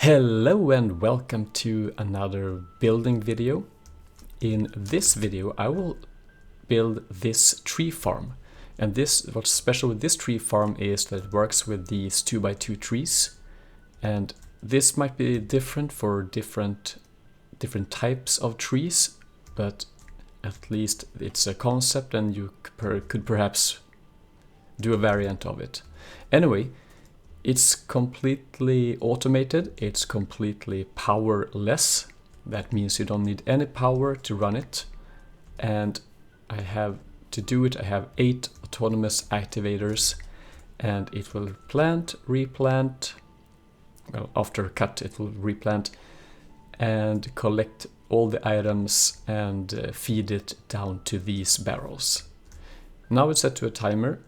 Hello and welcome to another building video. In this video I will build this tree farm, and what's special with this tree farm is that it works with these 2x2 trees, and this might be different for different types of trees, but at least it's a concept and you could perhaps do a variant of it. Anyway, it's completely automated, it's completely powerless. That means you don't need any power to run it. And to do it, I have 8 autonomous activators, and it will plant, replant, well, after cut it will replant and collect all the items and feed it down to these barrels. Now it's set to a timer.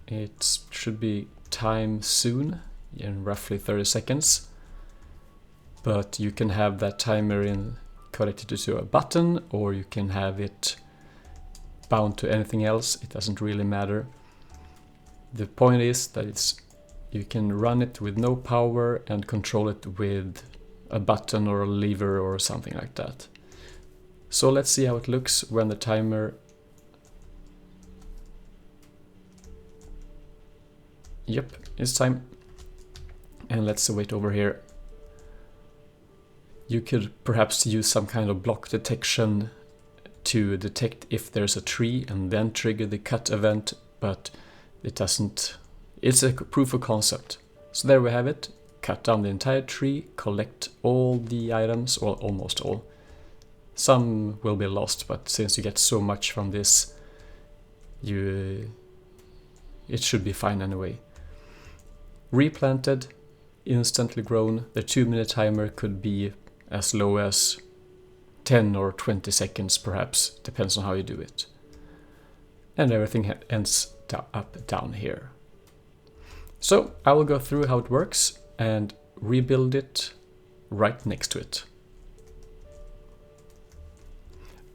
It should be time soon, in roughly 30 seconds, but you can have that timer connected to a button, or you can have it bound to anything else. It doesn't really matter. The point is that you can run it with no power and control it with a button or a lever or something like that. So let's see how it looks when the timer. Yep, it's time. And let's wait over here. You could perhaps use some kind of block detection to detect if there's a tree and then trigger the cut event, but it doesn't. It's a proof of concept. So there we have it. Cut down the entire tree, collect all the items, or almost all. Some will be lost, but since you get so much from this, it should be fine anyway. Replanted, instantly grown. The 2-minute timer could be as low as 10 or 20 seconds perhaps, depends on how you do it. And everything ends up down here. So I will go through how it works and rebuild it right next to it.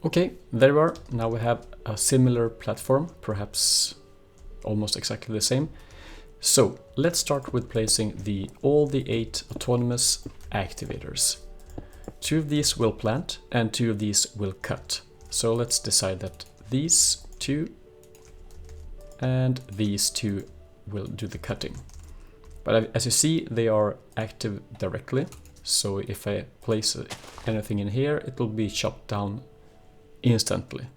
Okay, there we are. Now we have a similar platform, perhaps almost exactly the same. So let's start with placing all the 8 autonomous activators. 2 of these will plant and 2 of these will cut. So let's decide that these 2 and these 2 will do the cutting. But as you see, they are active directly. So if I place anything in here, it will be chopped down instantly,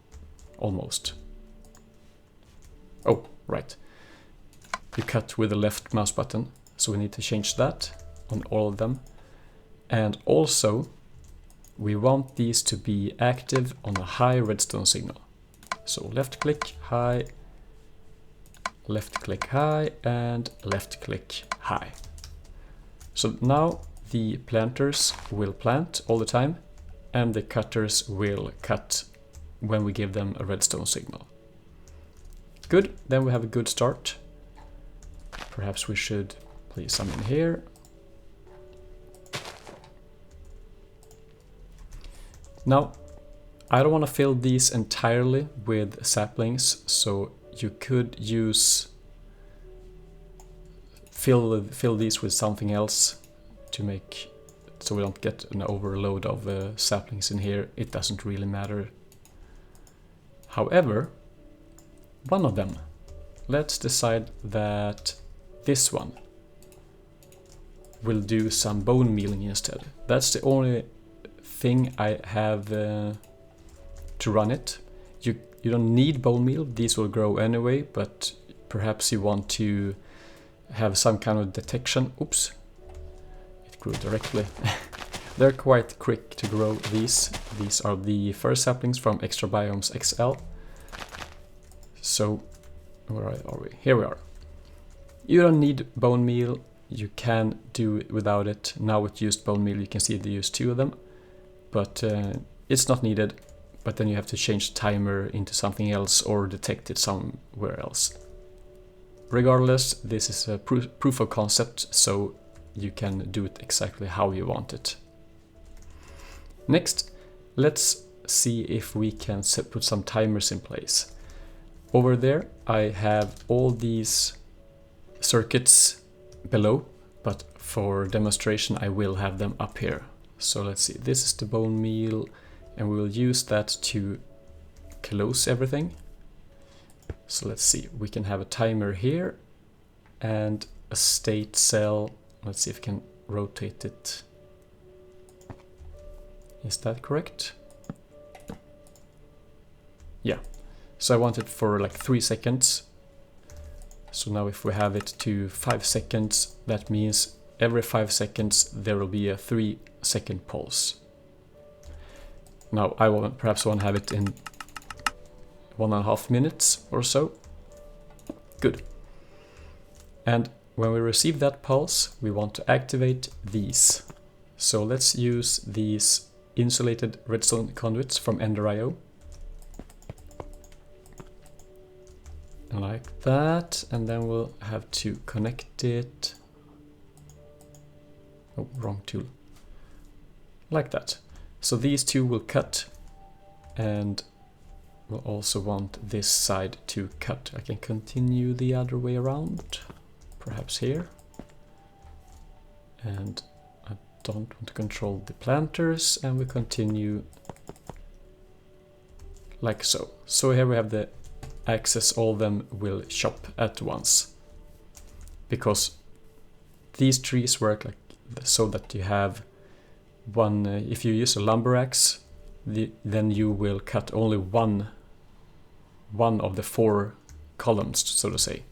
almost. Oh, right. You cut with the left mouse button, so we need to change that on all of them. And also, we want these to be active on a high redstone signal. So left click high, and left click high. So now the planters will plant all the time, and the cutters will cut when we give them a redstone signal. Good, then we have a good start. Perhaps we should place some in here. Now, I don't want to fill these entirely with saplings, so you could fill these with something else so we don't get an overload of saplings in here. It doesn't really matter. However, one of them, let's decide that this one will do some bone mealing instead. That's the only thing I have to run it. You don't need bone meal, these will grow anyway, but perhaps you want to have some kind of detection. Oops, it grew directly. They're quite quick to grow, these. These are the first saplings from Extra Biomes XL. So, where are we? Here we are. You don't need bone meal, you can do it without it. Now it used bone meal, you can see they used 2 of them, but it's not needed. But then you have to change the timer into something else or detect it somewhere else. Regardless, this is a proof of concept, so you can do it exactly how you want it. Next, let's see if we can put some timers in place. Over there I have all these circuits below, but for demonstration I will have them up here. So let's see, this is the bone meal, and we will use that to close everything. So let's see, we can have a timer here and a state cell. Let's see if we can rotate it. Is that correct? Yeah. So I want it for like 3 seconds. So now if we have it to 5 seconds, that means every 5 seconds there will be a 3-second pulse. Now I will perhaps want to have it in 1.5 minutes or so. Good. And when we receive that pulse, we want to activate these. So let's use these insulated redstone conduits from Ender.io. Like that, and then we'll have to connect it. Oh, wrong tool. Like that. So these two will cut, and we'll also want this side to cut. I can continue the other way around, perhaps here. And I don't want to control the planters, and we continue like so. So here we have the axis, all of them will chop at once, because these trees work like so that you have one, if you use a lumber axe, then you will cut only one of the 4 columns, so to say,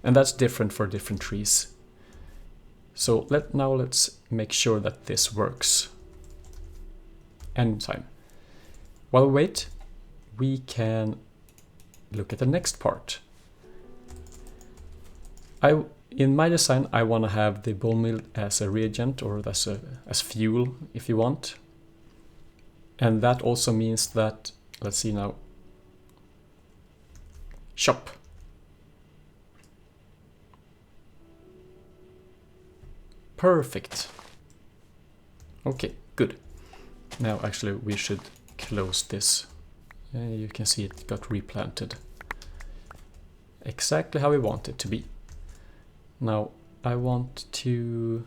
and that's different for different trees. So let's make sure that this works. End time. While we wait, we can look at the next part. In my design, I want to have the bone meal as a reagent, or as fuel if you want. And that also means that, let's see now, chop. Perfect. Okay, good. Now actually we should close this. You can see it got replanted. Exactly how we want it to be. Now I want to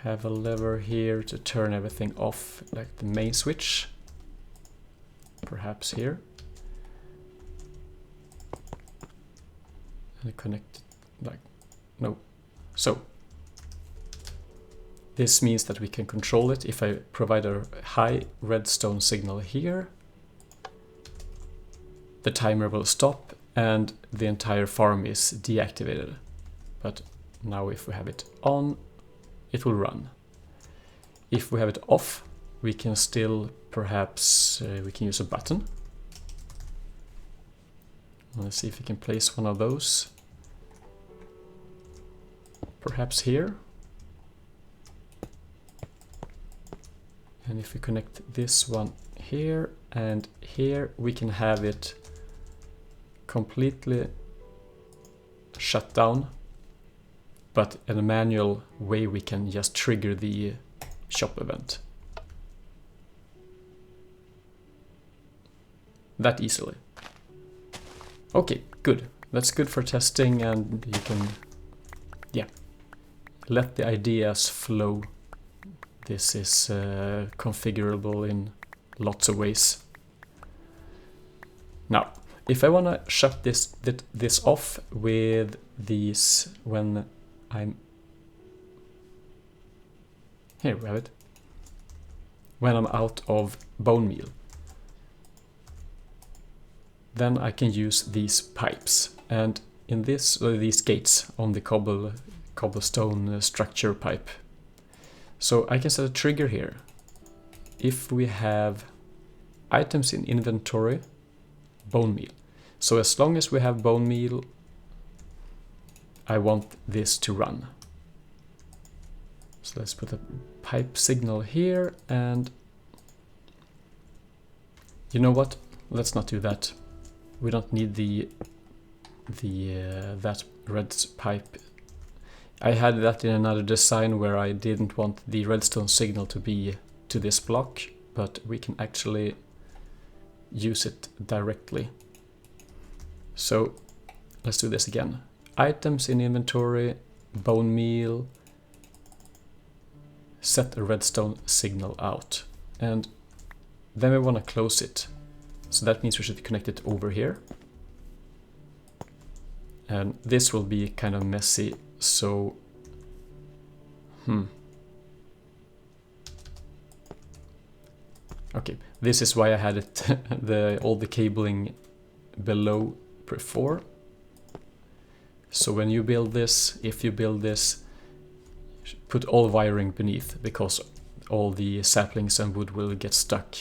have a lever here to turn everything off, like the main switch. Perhaps here. And connect it like, no. So this means that we can control it. If I provide a high redstone signal here, the timer will stop and the entire farm is deactivated. But now if we have it on, it will run. If we have it off, we can still perhaps, we can use a button. Let's see if we can place one of those. Perhaps here. And if we connect this one here and here, we can have it completely shut down, but in a manual way we can just trigger the shop event that easily. Okay, good. That's good for testing, and you can, yeah, let the ideas flow. This is configurable in lots of ways. Now, if I want to shut this off with these, when I'm, here we have it, when I'm out of bone meal, then I can use these pipes, and in this, these gates on the cobblestone structure pipe. So I can set a trigger here. If we have items in inventory, bone meal. So as long as we have bone meal, I want this to run. So let's put a pipe signal here, and you know what? Let's not do that. We don't need that red pipe. I had that in another design where I didn't want the redstone signal to be to this block, but we can actually use it directly. So let's do this again. Items in inventory, bone meal, set a redstone signal out, and then we want to close it. So that means we should connect it over here. And this will be kind of messy, so okay, this is why I had it all the cabling below before. So when you build this, if you build this, put all wiring beneath, because all the saplings and wood will get stuck.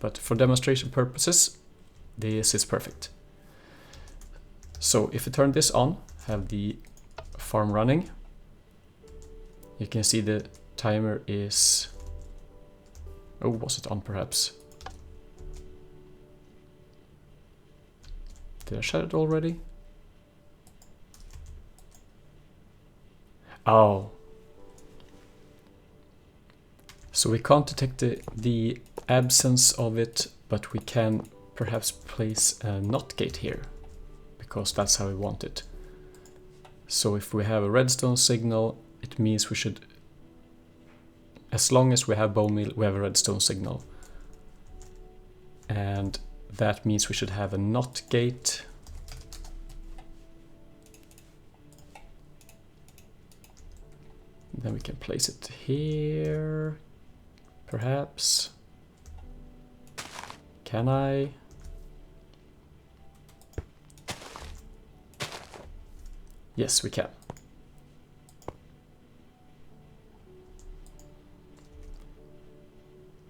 But for demonstration purposes, this is perfect. So if you turn this on, have the farm running, you can see the timer is... Oh, was it on perhaps? Did I shut it already? Oh. So we can't detect the absence of it, but we can perhaps place a NOT gate here, because that's how we want it. So if we have a redstone signal, it means we should, as long as we have bone meal, we have a redstone signal. And that means we should have a NOT gate. Then we can place it here, perhaps. Can I? Yes, we can.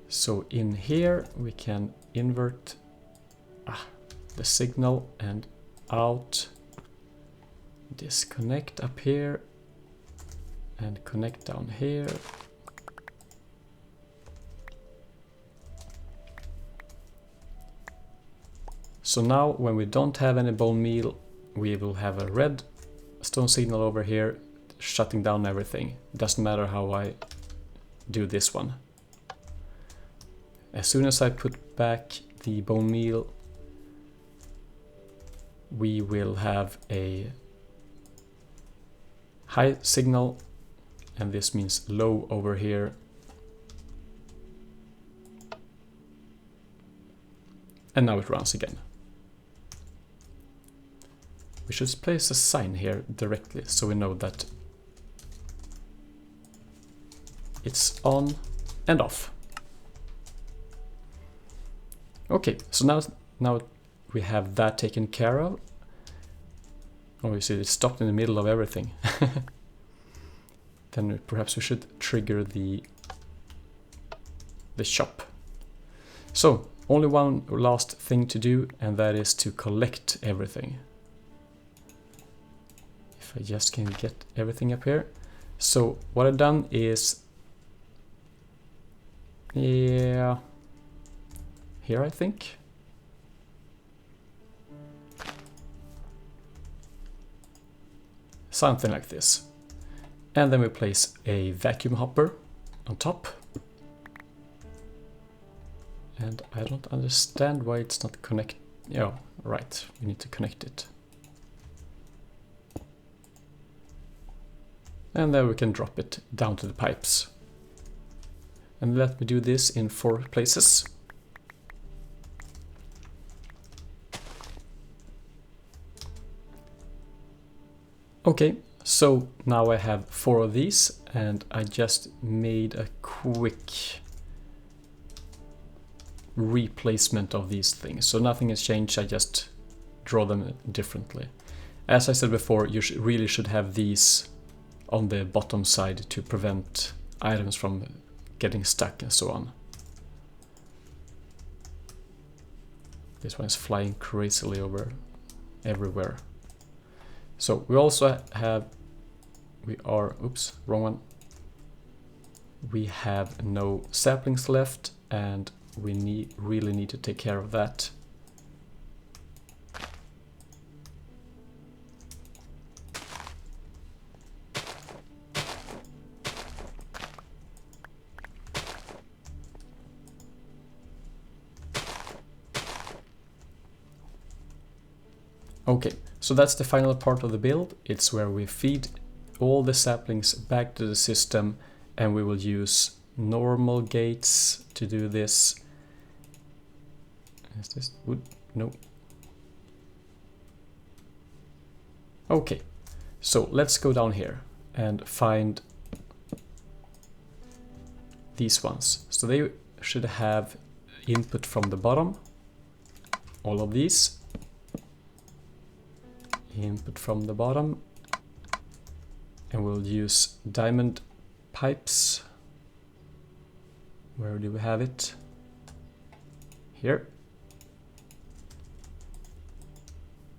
So in here we can invert the signal and out, disconnect up here and connect down here. So now when we don't have any bone meal, we will have a red stone signal over here shutting down everything. It doesn't matter how I do this one. As soon as I put back the bone meal, we will have a high signal, and this means low over here. And now it runs again. We should place a sign here directly so we know that it's on and off. Okay, so now we have that taken care of. Oh, you see it stopped in the middle of everything. Then perhaps we should trigger the shop. So only one last thing to do, and that is to collect everything. If I just can get everything up here. So what I've done is, yeah, here I think. Something like this. And then we place a vacuum hopper on top. And I don't understand why it's not connect. Yeah, right, we need to connect it. And then we can drop it down to the pipes. And let me do this in 4 places. Okay, so now I have 4 of these, and I just made a quick replacement of these things. So nothing has changed, I just draw them differently. As I said before, you really should have these on the bottom side to prevent items from getting stuck and so on. This one is flying crazily over everywhere. So we also have, oops, wrong one. We have no saplings left, and we really need to take care of that. Okay, so that's the final part of the build. It's where we feed all the saplings back to the system, and we will use normal gates to do this. Is this wood? No. Okay, so let's go down here and find these ones. So they should have input from the bottom. All of these. Input from the bottom. And we'll use diamond pipes. Where do we have it? Here.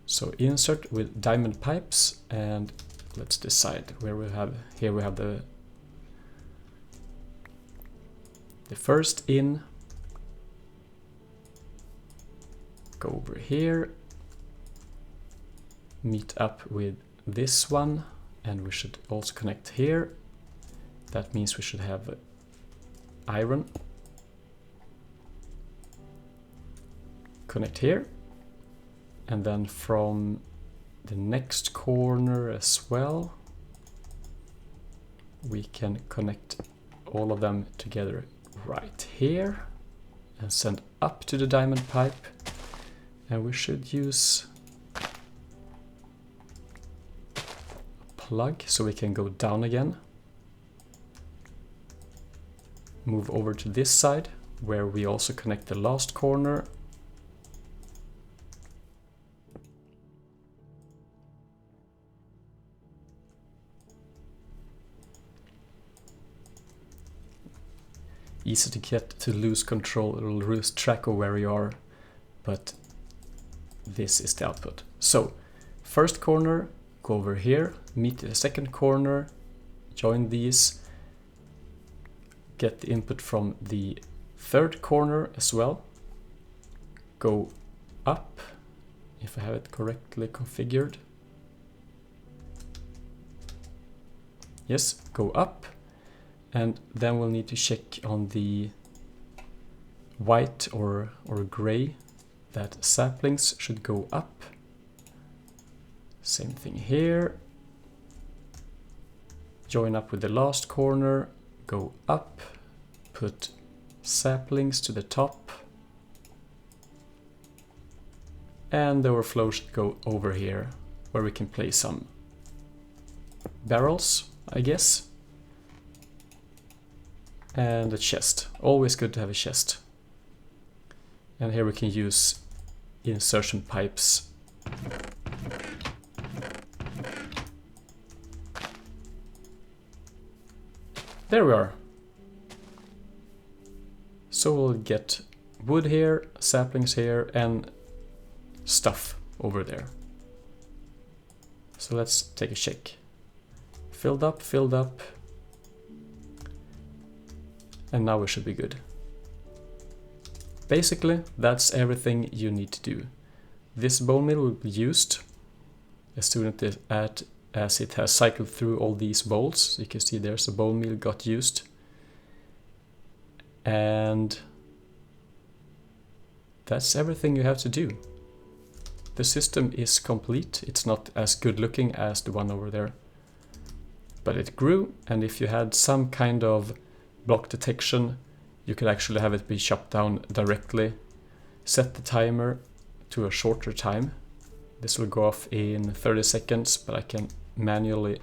So insert with diamond pipes, and let's decide where we have. Here we have the first in. Go over here. Meet up with this one, and we should also connect here. That means we should have iron. Connect here. And then from the next corner as well, we can connect all of them together right here and send up to the diamond pipe. And we should use a plug so we can go down again. Move over to this side where we also connect the last corner. Easy to get to lose control, it'll lose track of where you are, but this is the output. So, first corner, go over here, meet the second corner, join these, get the input from the third corner as well, go up, if I have it correctly configured. Yes, go up. And then we'll need to check on the white or gray that saplings should go up. Same thing here. Join up with the last corner, go up, put saplings to the top. And the overflow should go over here, where we can place some barrels, I guess. And a chest. Always good to have a chest. And here we can use insertion pipes. There we are. So we'll get wood here, saplings here, and stuff over there. So let's take a check. Filled up, filled up. And now we should be good. Basically, that's everything you need to do. This bone meal will be used as soon as it has cycled through all these bowls. You can see there's a bone meal got used. And that's everything you have to do. The system is complete. It's not as good looking as the one over there, but it grew, and if you had some kind of block detection, you could actually have it be chopped down directly. Set the timer to a shorter time. This will go off in 30 seconds, but I can manually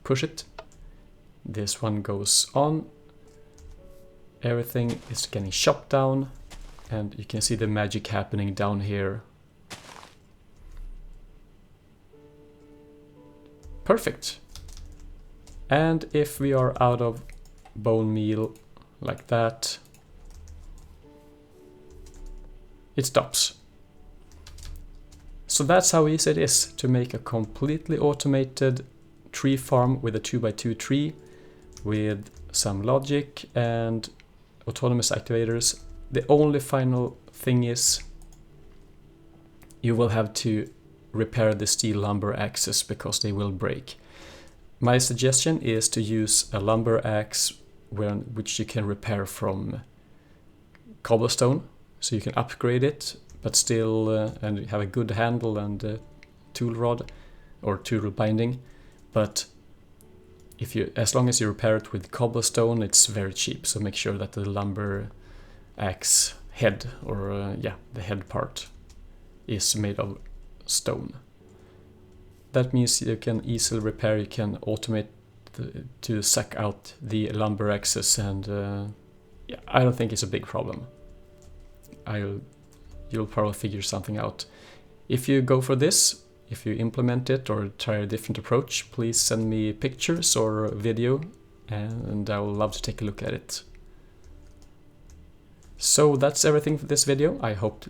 push it. This one goes on. Everything is getting chopped down, and you can see the magic happening down here. Perfect. And if we are out of bone meal like that, it stops. So that's how easy it is to make a completely automated tree farm with a 2x2 tree with some logic and autonomous activators. The only final thing is you will have to repair the steel lumber axes because they will break. My suggestion is to use a lumber axe which you can repair from cobblestone, so you can upgrade it, but still and have a good handle and tool rod. or tool binding, but as long as you repair it with cobblestone, it's very cheap. So make sure that the lumber axe head, or the head part, is made of stone. That means you can easily repair. You can automate to suck out the lumber axes, and I don't think it's a big problem. You'll probably figure something out. If you go for this, if you implement it or try a different approach, please send me pictures or a video, and I would love to take a look at it. So that's everything for this video. I hope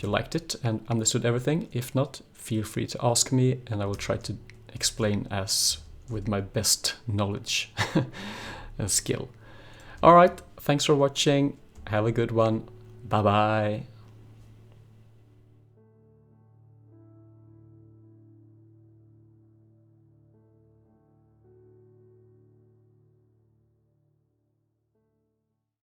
you liked it and understood everything. If not, feel free to ask me, and I will try to explain with my best knowledge and skill. Alright, thanks for watching. Have a good one. Bye bye.